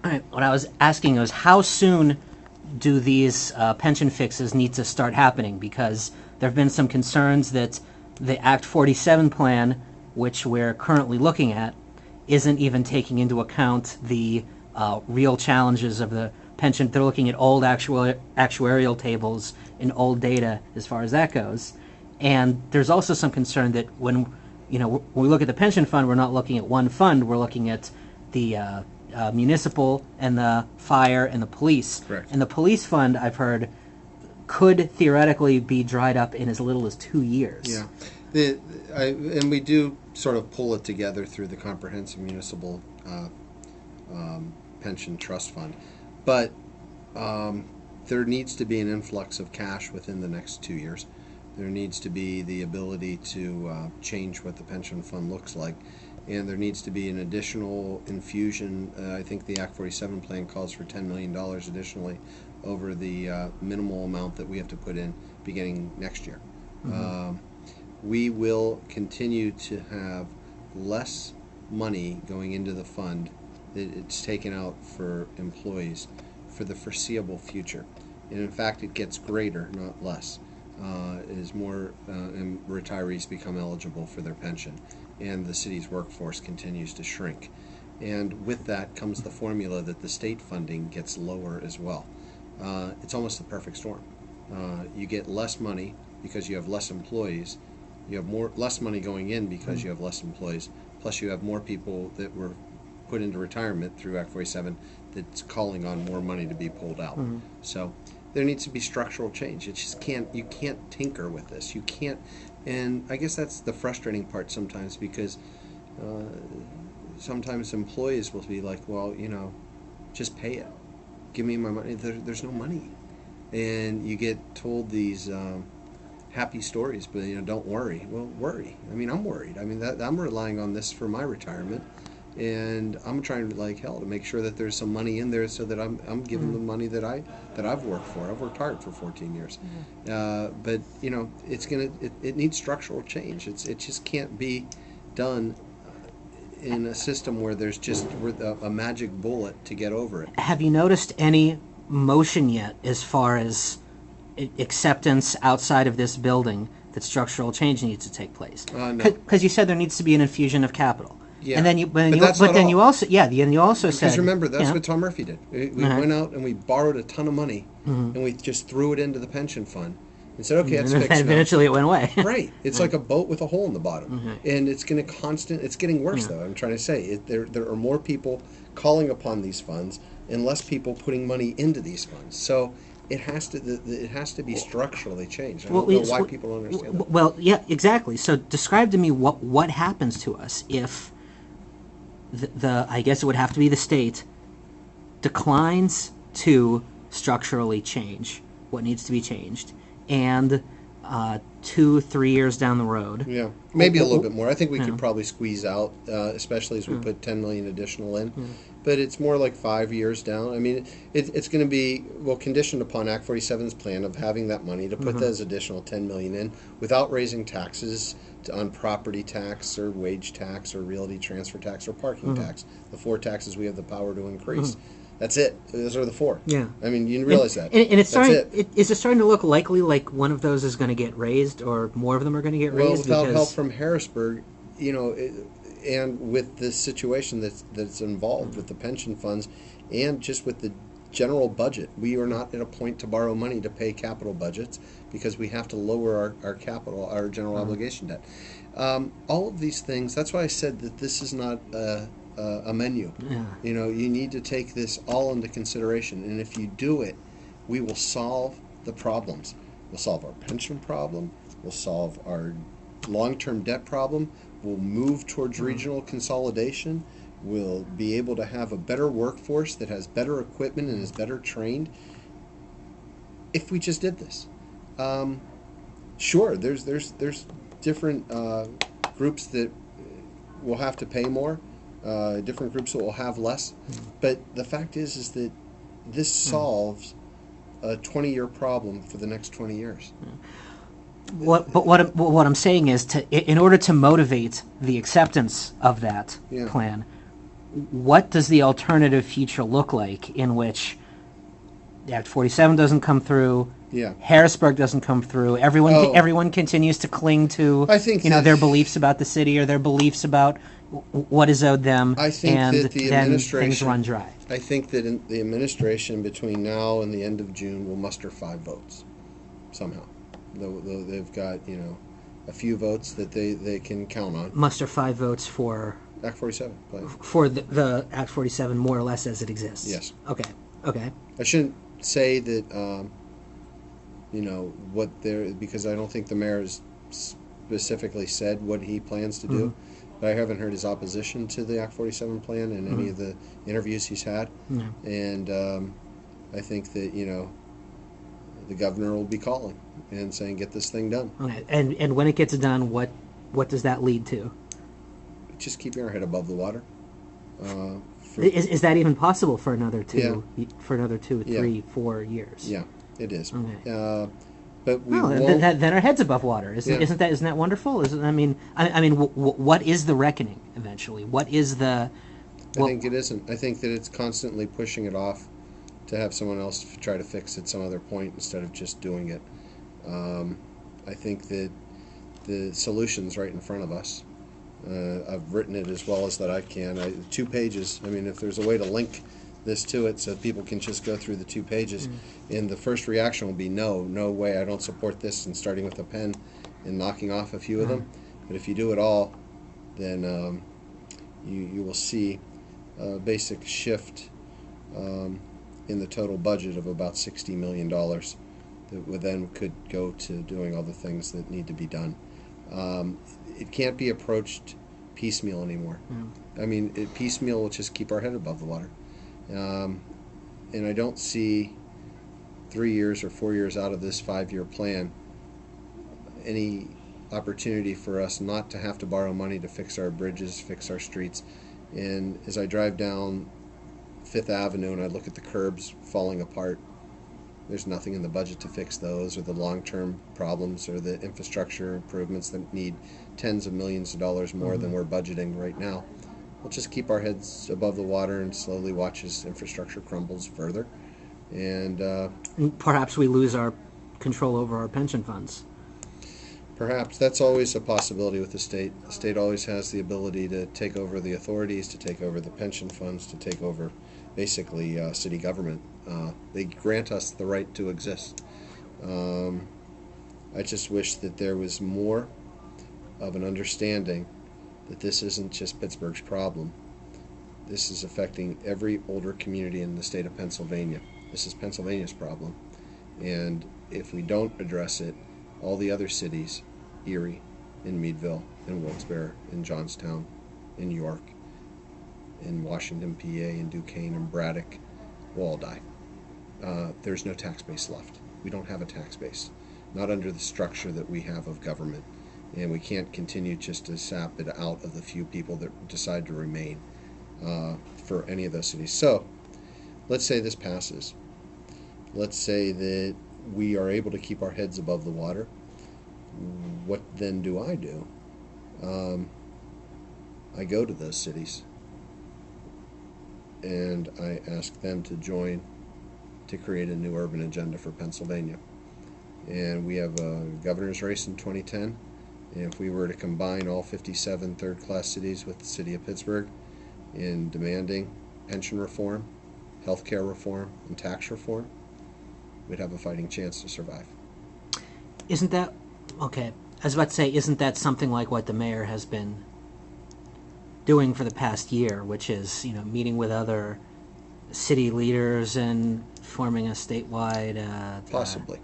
All right. What I was asking was, how soon do these pension fixes need to start happening? Because there have been some concerns that the Act 47 plan, which we're currently looking at, isn't even taking into account the real challenges of the pension. They're looking at old actuarial tables and old data as far as that goes. And there's also some concern that when we look at the pension fund, we're not looking at one fund. We're looking at the municipal and the fire and the police. Correct. And the police fund, I've heard, could theoretically be dried up in as little as 2 years. Yeah. And we do sort of pull it together through the Comprehensive Municipal Pension Trust Fund. But there needs to be an influx of cash within the next 2 years. There needs to be the ability to change what the pension fund looks like. And there needs to be an additional infusion. I think the Act 47 plan calls for $10 million additionally over the minimal amount that we have to put in beginning next year. Mm-hmm. We will continue to have less money going into the fund that it's taken out for employees for the foreseeable future. And in fact, it gets greater, not less, as more retirees become eligible for their pension and the city's workforce continues to shrink. And with that comes the formula that the state funding gets lower as well. It's almost the perfect storm. You get less money because you have less employees. You have less money going in because you have less employees. Plus you have more people that were put into retirement through Act 47 that's calling on more money to be pulled out. Mm-hmm. So there needs to be structural change. It just you can't tinker with this. You can't, and I guess that's the frustrating part sometimes, because sometimes employees will be like, well, just pay it. Give me my money. There's no money. And you get told these happy stories, but don't worry. Well, worry. I mean, I'm worried. I mean, I'm relying on this for my retirement, and I'm trying like hell to make sure that there's some money in there so that I'm giving the money that I've worked for. I've worked hard for 14 years, but it needs structural change. It just can't be done in a system where there's just a magic bullet to get over it. Have you noticed any motion yet as far as acceptance outside of this building that structural change needs to take place? No. Because you said there needs to be an infusion of capital. Yeah. And then you also said, because remember, that's what Tom Murphy did. We went out and we borrowed a ton of money, and we just threw it into the pension fund and said, okay, it's fixed now. Eventually it went away. Right. It's like a boat with a hole in the bottom. And it's going to it's getting worse, though. I'm trying to say there are more people calling upon these funds and less people putting money into these funds. So it has to be structurally changed. I don't know why people don't understand that. Well, yeah, exactly. So describe to me what happens to us if I guess it would have to be the state declines to structurally change what needs to be changed, and 2-3 years down the road. Yeah, maybe a little bit more. I think we could probably squeeze out, especially as we put $10 million additional in. But it's more like 5 years down. I mean, it's going to be, conditioned upon Act 47's plan of having that money to put those additional $10 million in without raising taxes on property tax or wage tax or realty transfer tax or parking tax. The 4 taxes we have the power to increase. That's it. Those are the 4. Yeah. I mean, you realize that. And it's starting. Is it starting to look likely like one of those is going to get raised, or more of them are going to get raised? Well, without help from Harrisburg, and with the situation that's involved with the pension funds, and just with the general budget, we are not at a point to borrow money to pay capital budgets because we have to lower our capital, our general obligation debt. All of these things. That's why I said that this is not a menu. Yeah. You need to take this all into consideration, and if you do it, we will solve the problems. We'll solve our pension problem. We'll solve our long-term debt problem. We'll move towards regional consolidation. We'll be able to have a better workforce that has better equipment and is better trained if we just did this. Sure, there's different groups that will have to pay more, different groups that will have less, but the fact is that this solves a 20-year problem for the next 20 years. What I'm saying is, in order to motivate the acceptance of that plan, what does the alternative future look like in which Act 47 doesn't come through, Yeah. Harrisburg doesn't come through, everyone Oh. everyone continues to cling to I think that- their beliefs about the city or their beliefs about what is owed them, I think and that the then things administration- run dry. I think that the administration between now and the end of June will muster 5 votes somehow. They've got, a few votes that they can count on. Muster 5 votes for Act 47 plan. for the Act 47 more or less as it exists. Yes. Okay. I shouldn't say that, what they're, because I don't think the mayor has specifically said what he plans to do. But I haven't heard his opposition to the Act 47 plan in any of the interviews he's had. And I think that, the governor will be calling and saying, get this thing done. Okay. And when it gets done, what does that lead to? Just keeping our head above the water. Is that even possible for another 2, Yeah. for another 2, 3, 4 years? Yeah, it is. Okay. But we Well, won't. then our head's above water. Yeah. Isn't that wonderful? What is the reckoning eventually? What is the? I think it isn't. I think that it's constantly pushing it off to have someone else try to fix it some other point instead of just doing it. I think that the solution's right in front of us. I've written it as well as that I can. 2 pages. I mean, if there's a way to link this to it so people can just go through the 2 pages, and the first reaction will be no way, I don't support this, and starting with a pen and knocking off a few of them. But if you do it all, then you will see a basic shift in the total budget of about $60 million that would then could go to doing all the things that need to be done. It can't be approached piecemeal anymore. I mean, piecemeal will just keep our head above the water. And I don't see 3 years or 4 years out of this 5-year plan any opportunity for us not to have to borrow money to fix our bridges, fix our streets. And as I drive down Fifth Avenue and I look at the curbs falling apart, there's nothing in the budget to fix those, or the long-term problems, or the infrastructure improvements that need tens of millions of dollars more than we're budgeting right now. We'll just keep our heads above the water and slowly watch as infrastructure crumbles further. And perhaps we lose our control over our pension funds. perhaps that's always a possibility with the state. The state always has the ability to take over the authorities, to take over the pension funds, to take over basically city government. They grant us the right to exist. I just wish that there was more of an understanding that this isn't just Pittsburgh's problem. This is affecting every older community in the state of Pennsylvania. This is Pennsylvania's problem. And if we don't address it, all the other cities, Erie, in Meadville, in Wilkes-Barre, in Johnstown, in York, in Washington, PA, in Duquesne, and Braddock, will all die. There's no tax base left. We don't have a tax base, not under the structure that we have of government. And we can't continue just to sap it out of the few people that decide to remain for any of those cities. So let's say this passes. Let's say that we are able to keep our heads above the water. What then do? I go to those cities and I ask them to join to create a new urban agenda for Pennsylvania. And we have a governor's race in 2010. And if we were to combine all 57 third-class cities with the city of Pittsburgh in demanding pension reform, healthcare reform, and tax reform, we'd have a fighting chance to survive. Isn't that okay? I was about to say, isn't that something like what the mayor has been doing for the past year, which is, meeting with other city leaders and forming a statewide Possibly.